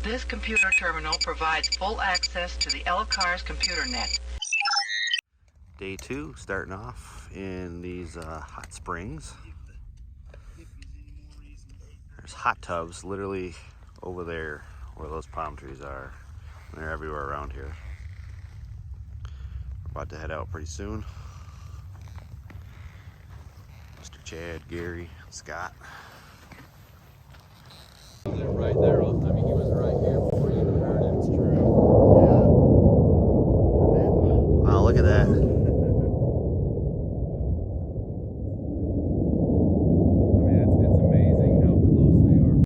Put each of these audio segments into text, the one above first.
This computer terminal provides full access to the LCAR's computer net. Day 2, starting off in these hot springs. There's hot tubs literally over there where those palm trees are. And they're everywhere around here. We're about to head out pretty soon. Mr. Chad, Gary, Scott. Right there, I mean, he was right here before you even heard it. It's true. Yeah. Wow, look at that. I mean, it's amazing how close they are.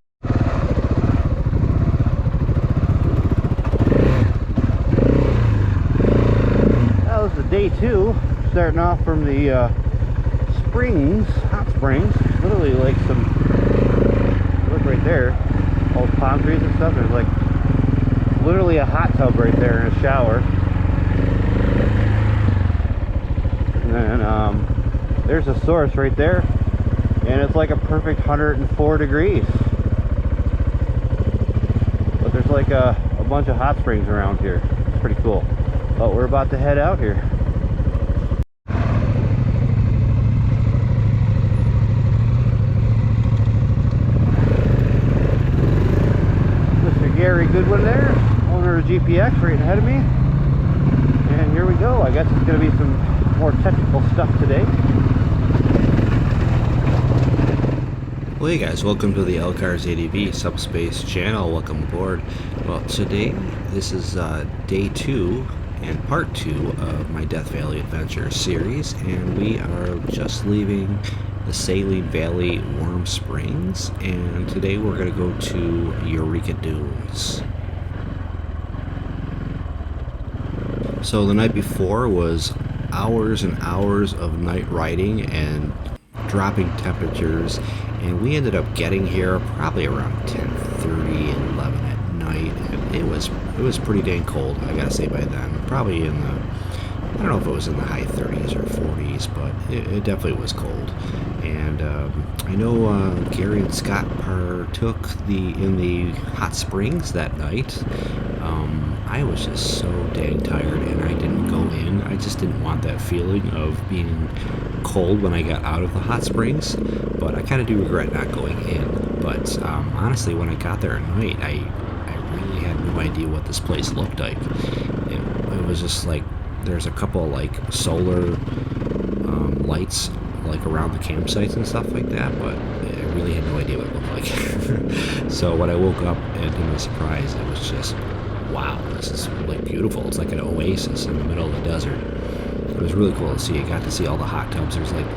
That was the day 2, starting off from the springs, hot springs. Literally like some, look right there, all the palm trees and stuff. There's like literally a hot tub right there and a shower. And then there's a source right there, and it's like a perfect 104 degrees. But there's like a bunch of hot springs around here. It's pretty cool. But we're about to head out here. Gary Goodwin there, owner of GPX, right ahead of me. And here we go. I guess it's going to be some more technical stuff today. Well, hey guys, welcome to the LCARS ADV Subspace channel. Welcome aboard. Well, today this is day 2 and part 2 of my Death Valley Adventure series, and we are just leaving the Saline Valley Warm Springs, and today we're going to go to Eureka Dunes. So the night before was hours and hours of night riding and dropping temperatures, and we ended up getting here probably around 10:30 and 11 at night, and it was pretty dang cold, I gotta say. By then, probably in the, I don't know if it was in the high 30s or 40s, but it definitely was cold. And I know Gary and Scott partook in the hot springs that night. I was just so dang tired, and I didn't go in. I just didn't want that feeling of being cold when I got out of the hot springs. But I kind of do regret not going in. But honestly, when I got there at night, I really had no idea what this place looked like. It was just like, there's a couple like solar lights like around the campsites and stuff like that, but I really had no idea what it looked like. So when I woke up, and to my surprise, it was just, wow, this is like beautiful. It's like an oasis in the middle of the desert. It was really cool to see. I got to see all the hot tubs. There's like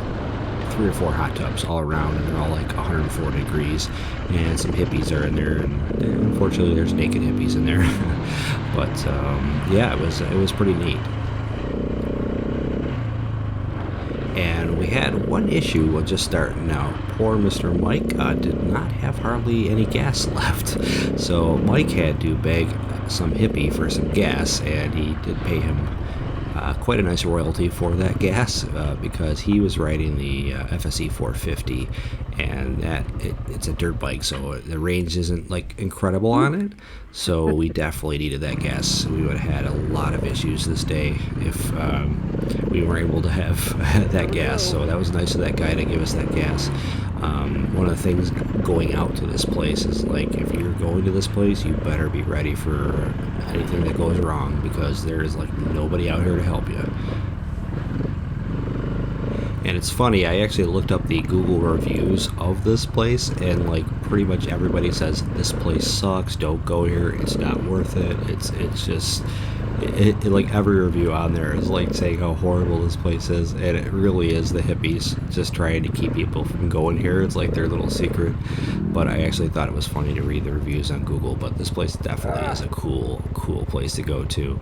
3 or 4 hot tubs all around, and they're all like 104 degrees, and some hippies are in there, and unfortunately there's naked hippies in there. But yeah, it was pretty neat. And we had one issue with just starting out. Poor Mr. Mike did not have hardly any gas left. So Mike had to beg some hippie for some gas, and he did pay him quite a nice royalty for that gas because he was riding the FSE 450, and it's a dirt bike, so the range isn't like incredible on it. So we definitely needed that gas. We would have had a lot of issues this day if we weren't able to have that gas. So that was nice of that guy to give us that gas. One of the things going out to this place is, like, if you're going to this place, you better be ready for anything that goes wrong, because there's like nobody out here to help you. And it's funny, I actually looked up the Google reviews of this place, and like pretty much everybody says this place sucks, don't go here, it's not worth it. It's just like every review on there is like saying how horrible this place is, and it really is the hippies just trying to keep people from going here. It's like their little secret. But I actually thought it was funny to read the reviews on Google, but this place definitely is a cool place to go to.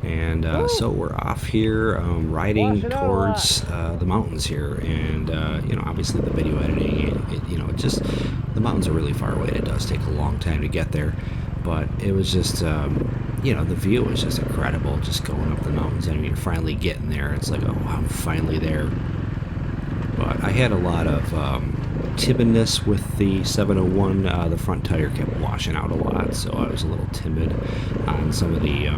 And so we're off here riding towards the mountains here, and you know, obviously the video editing, just the mountains are really far away. It does take a long time to get there, but it was just the view was just incredible, just going up the mountains. And you're finally getting there. It's like, oh, I'm finally there. But I had a lot of timidness with the 701. The front tire kept washing out a lot, so I was a little timid on some of the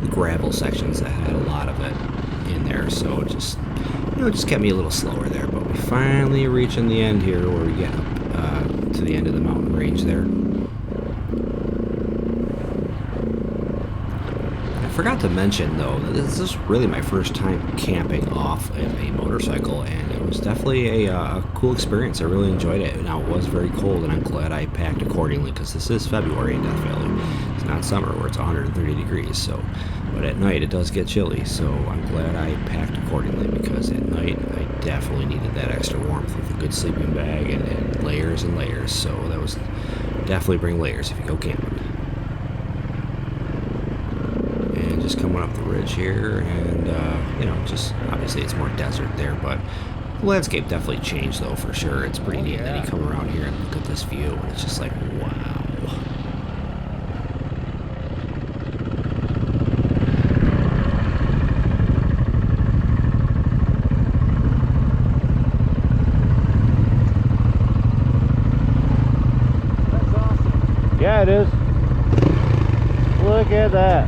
gravel sections that had a lot of it in there. So it just, it just kept me a little slower there. But we finally reaching the end here, where we get up to the end of the mountain range there. I forgot to mention, though, that this is really my first time camping off of a motorcycle, and it was definitely a cool experience. I really enjoyed it. Now, it was very cold, and I'm glad I packed accordingly, because this is February in Death Valley. It's not summer where it's 130 degrees, so, but at night it does get chilly, so I'm glad I packed accordingly, because at night I definitely needed that extra warmth with a good sleeping bag and layers and layers, so that was definitely bring layers if you go camping. Just coming up the ridge here, and just obviously it's more desert there, but the landscape definitely changed, though, for sure. It's pretty neat that you come around here and look at this view, and it's just like, wow. That's awesome. Yeah, it is. Look at that.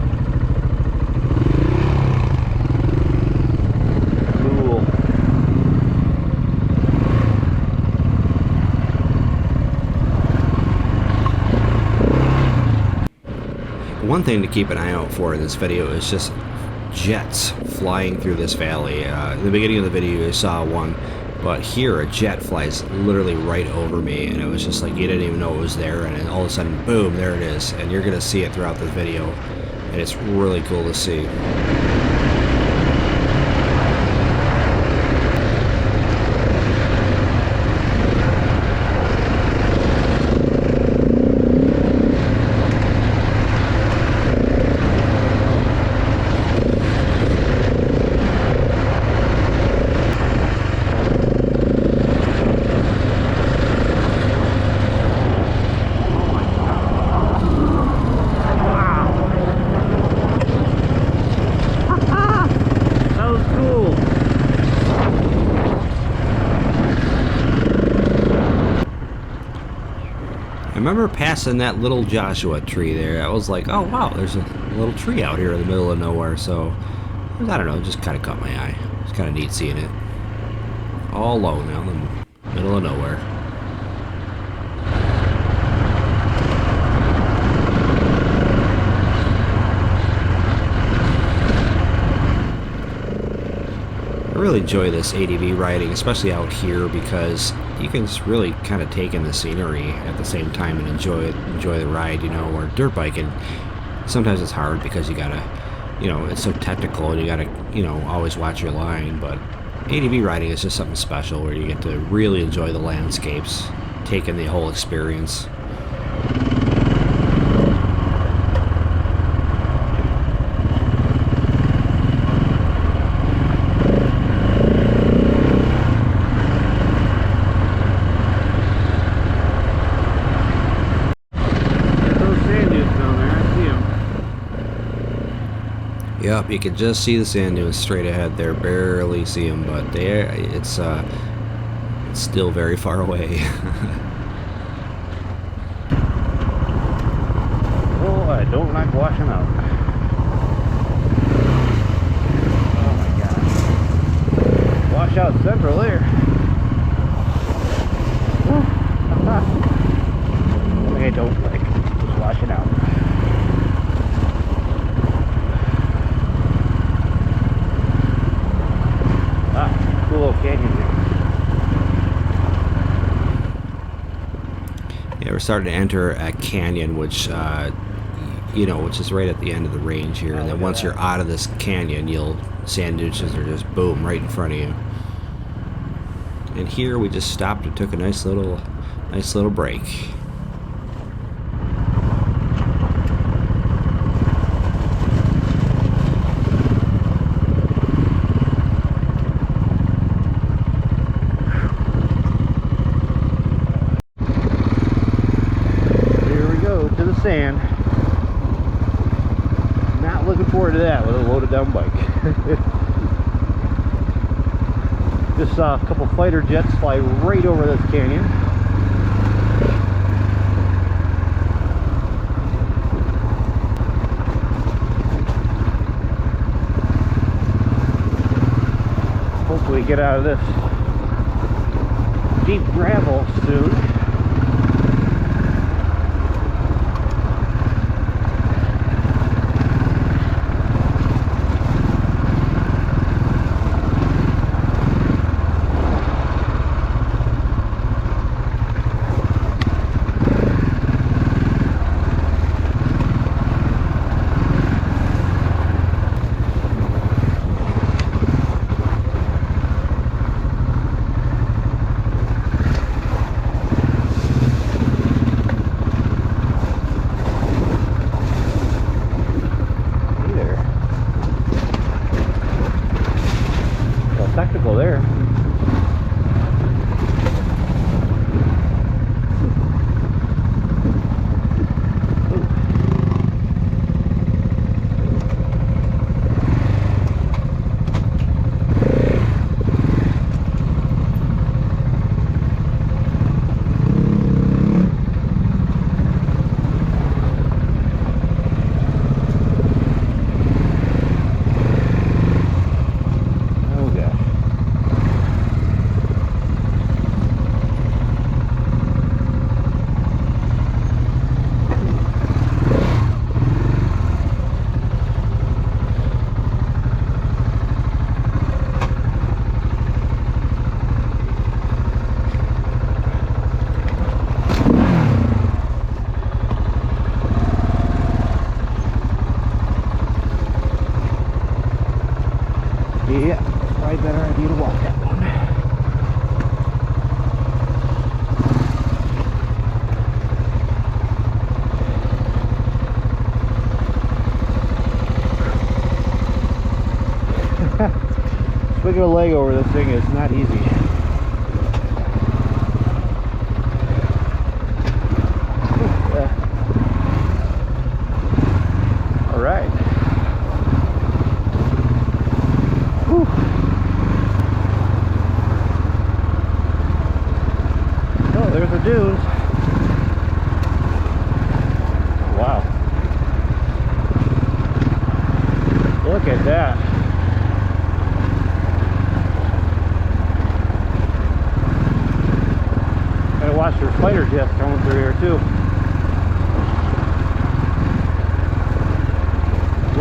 One thing to keep an eye out for in this video is just jets flying through this valley. In the beginning of the video you saw one, but here a jet flies literally right over me, and it was just like you didn't even know it was there, and then all of a sudden, boom, there it is. And you're going to see it throughout this video, and it's really cool to see. I remember passing that little Joshua tree there. I was like, oh wow, there's a little tree out here in the middle of nowhere. So, I don't know, it just kind of caught my eye. It's kind of neat seeing it. All alone out in the middle of nowhere. I really enjoy this ADV riding, especially out here, because you can just really kind of take in the scenery at the same time and enjoy the ride, or dirt biking. Sometimes it's hard because you gotta, it's so technical and you gotta, always watch your line, but ADV riding is just something special where you get to really enjoy the landscapes, take in the whole experience. Yep, you can just see the sand dunes straight ahead there. Barely see them, but it's still very far away. Oh, I don't like washing out. Oh my gosh. Wash out central here. I don't like just washing out. Cool canyon there. Yeah, we're starting to enter a canyon, which which is right at the end of the range here. And then once you're out of this canyon, sand dunes are just boom right in front of you. And here we just stopped and took a nice little break. Sand. Not looking forward to that with a loaded down bike. Just saw a couple fighter jets fly right over this canyon. Hopefully get out of this deep gravel soon. Spectacle there. Yeah, probably better idea to walk that one. Swinging a leg over this thing is not easy. All right. Oh, there's the dunes. Wow. Look at that. Gotta watch for fighter jets coming through here too.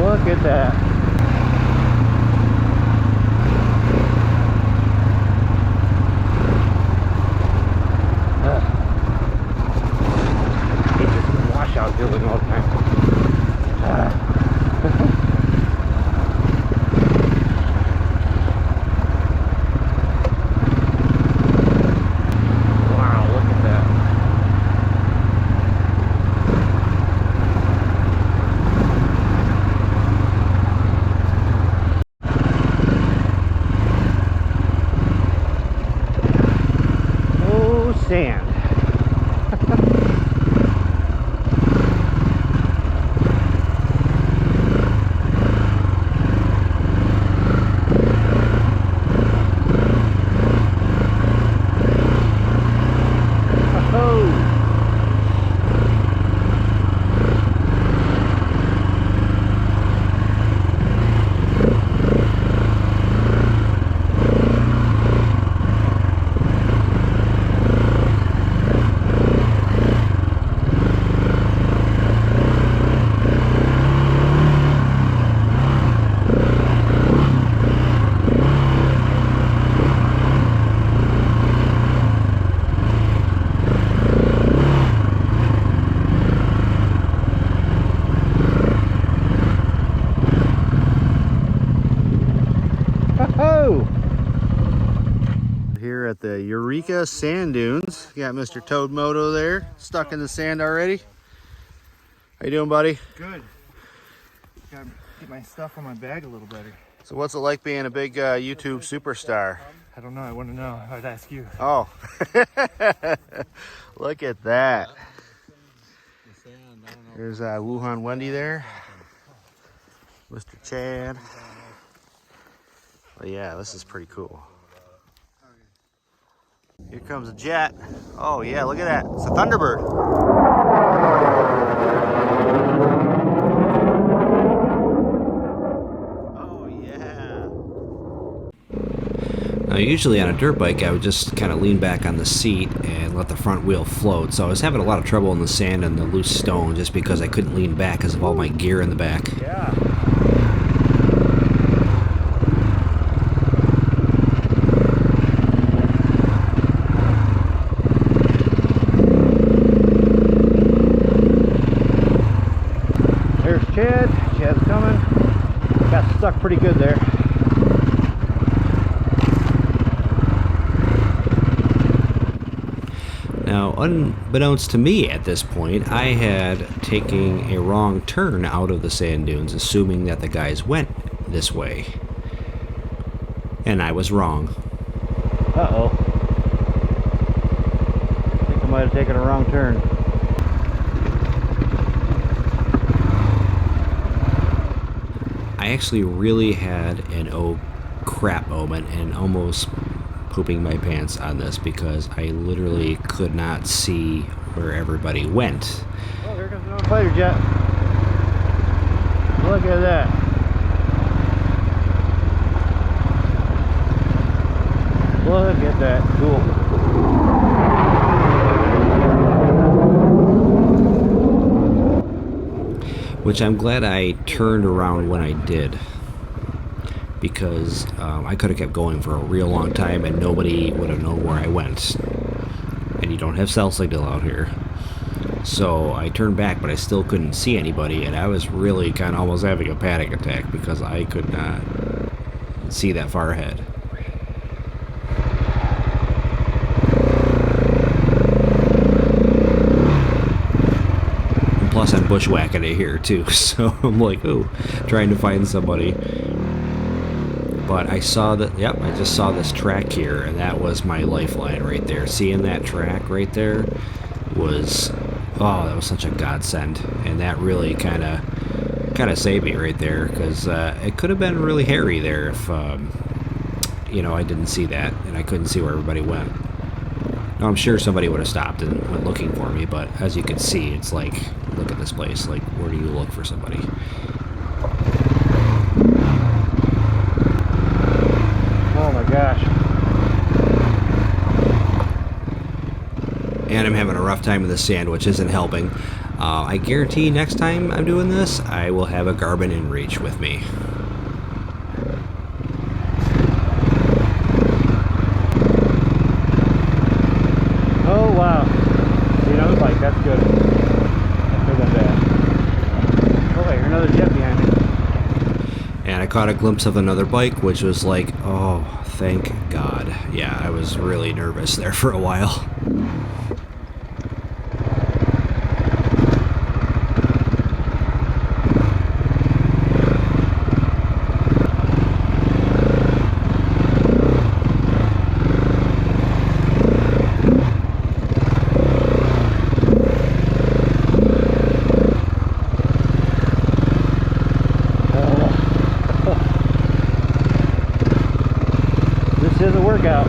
Look at that. Washout building all the time. Wow, look at that. Oh, sand. Here at the Eureka Sand Dunes. Got Mr. Toad Moto there, stuck in the sand already. How you doing, buddy? Good. Gotta get my stuff on my bag a little better. So what's it like being a big YouTube superstar? I don't know. I want to know. I'd ask you. Oh, look at that. There's Wuhan Wendy there. Mr. Chad. Oh yeah, this is pretty cool. Here comes a jet. Oh yeah, look at that. It's a Thunderbird. Oh yeah. Now usually on a dirt bike I would just kind of lean back on the seat and let the front wheel float. So I was having a lot of trouble in the sand and the loose stone just because I couldn't lean back because of all my gear in the back. Yeah. There's Chad. Chad's coming. Got stuck pretty good there. Now, unbeknownst to me at this point, I had taken a wrong turn out of the sand dunes, assuming that the guys went this way. And I was wrong. Uh-oh. I think I might have taken a wrong turn. I actually really had an oh crap moment and almost pooping my pants on this because I literally could not see where everybody went. Oh, there comes another fighter jet. Look at that. Look at that. Cool. Which I'm glad I turned around when I did, because I could have kept going for a real long time and nobody would have known where I went. And you don't have cell signal out here. So I turned back, but I still couldn't see anybody, and I was really kind of almost having a panic attack because I could not see that far ahead. Plus I'm bushwhacking it here too, so I'm like, oh, trying to find somebody. But I saw that, yep, I just saw this track here, and that was my lifeline right there. Seeing that track right there was, oh, that was such a godsend. And that really kind of saved me right there, because it could have been really hairy there if, you know, I didn't see that, and I couldn't see where everybody went. Now, I'm sure somebody would have stopped and went looking for me, but as you can see, it's like, look at this place, like, where do you look for somebody? Oh my gosh. And I'm having a rough time with the sand, which isn't helping. I guarantee next time I'm doing this, I will have a Garmin InReach with me. Oh wow. See another bike, that's good. That could have been bad. Oh wait, here's another jet behind me. And I caught a glimpse of another bike, which was like, oh, thank God. Yeah, I was really nervous there for a while. This is a workout.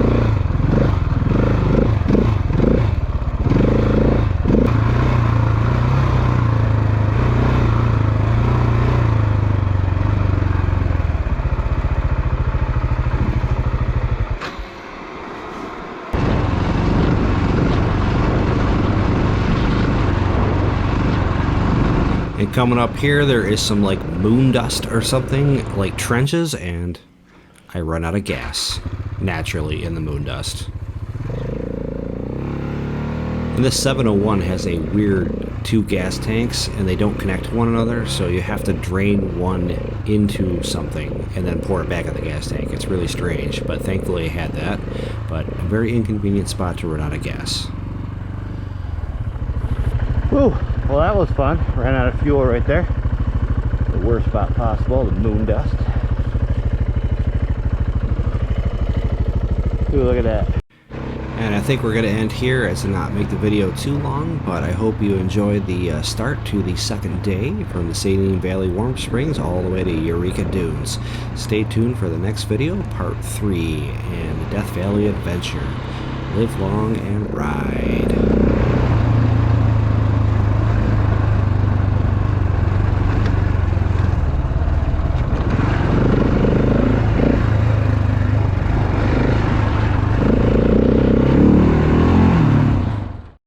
And coming up here, there is some like moon dust or something, like trenches, and I run out of gas, naturally, in the moon dust. And this 701 has a weird 2 gas tanks, and they don't connect to one another, so you have to drain one into something and then pour it back in the gas tank. It's really strange, but thankfully I had that. But a very inconvenient spot to run out of gas. Whew. Well, that was fun. Ran out of fuel right there. The worst spot possible, the moon dust. Ooh, look at that. And I think we're going to end here as to not make the video too long, but I hope you enjoyed the start to the second day from the Saline Valley Warm Springs all the way to Eureka Dunes. Stay tuned for the next video, part 3, and the Death Valley Adventure. Live long and ride.